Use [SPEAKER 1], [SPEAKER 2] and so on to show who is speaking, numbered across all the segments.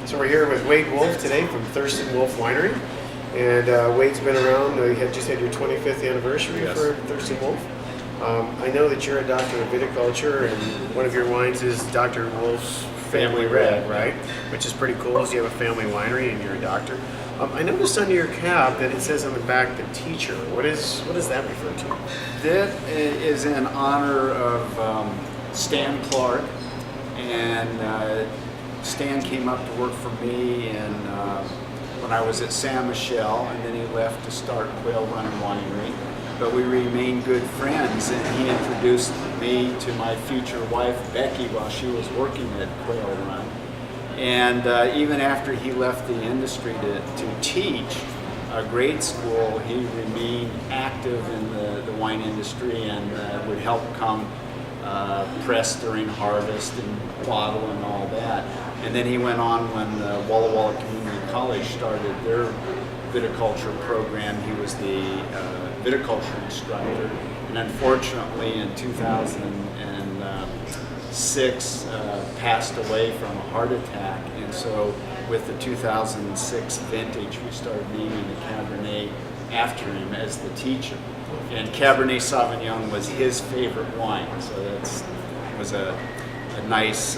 [SPEAKER 1] So we're here with Wade Wolfe today from Thurston Wolfe Winery. And Wade's been around, you just had your 25th anniversary for Thurston Wolfe. I know that you're a doctor of viticulture, and one of your wines is Dr. Wolfe's Family Red, right? Which is pretty cool, as you have a family winery and you're a doctor. I noticed under your cap that it says on the back, the teacher. What does that refer to?
[SPEAKER 2] That is in honor of Stan Clark, and Stan came up to work for me when I was at San Michelle, and then he left to start Quail Run Winery. But we remained good friends, and he introduced me to my future wife, Becky, while she was working at Quail Run. And even after he left the industry to teach grade school, he remained active in the wine industry and would help come press during harvest and bottle and all that. And then he went on when Walla Walla Community College started their viticulture program. He was the viticulture instructor, and unfortunately in 2006 passed away from a heart attack. And so with the 2006 vintage, we started naming the Cabernet after him as the teacher. And Cabernet Sauvignon was his favorite wine, so that was a nice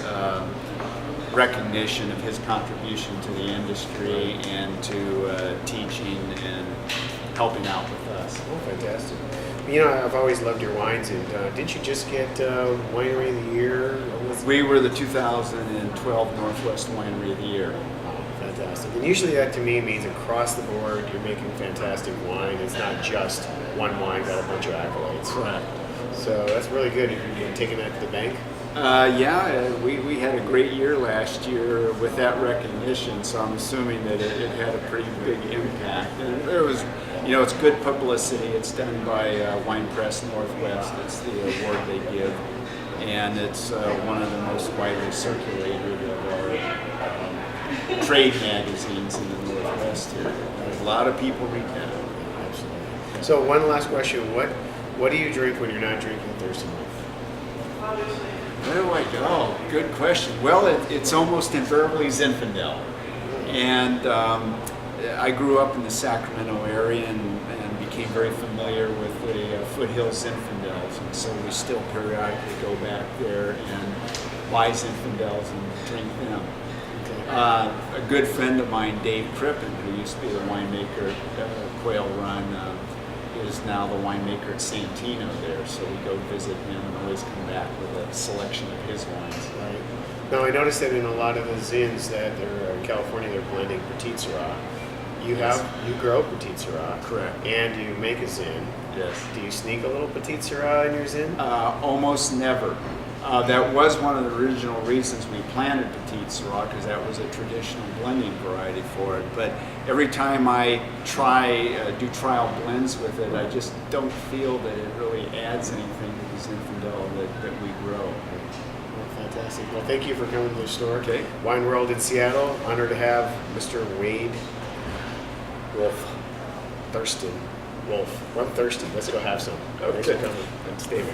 [SPEAKER 2] recognition of his contribution to the industry and to teaching and helping out with us.
[SPEAKER 1] Oh, fantastic. You know, I've always loved your wines, and didn't you just get Winery of the Year?
[SPEAKER 2] We were the 2012 Northwest Winery of the Year.
[SPEAKER 1] Oh, fantastic. And usually that to me means across the board you're making fantastic wine. It's not just one wine got a bunch of accolades.
[SPEAKER 2] Correct.
[SPEAKER 1] So that's really good. You're taking that to the bank?
[SPEAKER 2] We had a great year last year with that recognition, so I'm assuming that it had a pretty big impact. And there was, it's good publicity. It's done by Wine Press Northwest. It's the award they give, and it's one of the most widely circulated of our trade magazines in the Northwest here. A lot of people read that.
[SPEAKER 1] Absolutely. So one last question: what do you drink when you're not drinking Thurston Wolfe?
[SPEAKER 2] Where do I go? Good question. Well, it's almost invariably Zinfandel. And I grew up in the Sacramento area and became very familiar with the Foothills Zinfandels. And so we still periodically go back there and buy Zinfandels and drink them. A good friend of mine, Dave Crippen, who used to be the winemaker at Quail Run, is now the winemaker at Santino there, so we go visit him and always come back with a selection of his wines.
[SPEAKER 1] Right. Now I noticed that in a lot of the zins that they're in California, they're blending Petit Syrah. You grow Petit Syrah,
[SPEAKER 2] correct,
[SPEAKER 1] and you make a zin.
[SPEAKER 2] Yes.
[SPEAKER 1] Do you sneak a little Petit Syrah in your zin?
[SPEAKER 2] Almost never. That was one of the original reasons we planted Petit Syrah, because that was a traditional blending variety for it. But every time I do trial blends with it, I just don't feel that it really adds anything to the Zinfandel that we grow.
[SPEAKER 1] Well, fantastic. Well, thank you for coming to the store.
[SPEAKER 2] Okay.
[SPEAKER 1] Wine World in Seattle. Honored to have Mr. Wade Wolfe. Thurston Wolfe. Well, I'm thirsty. Let's go have some.
[SPEAKER 2] Okay.
[SPEAKER 1] Thanks for coming. Thanks, David.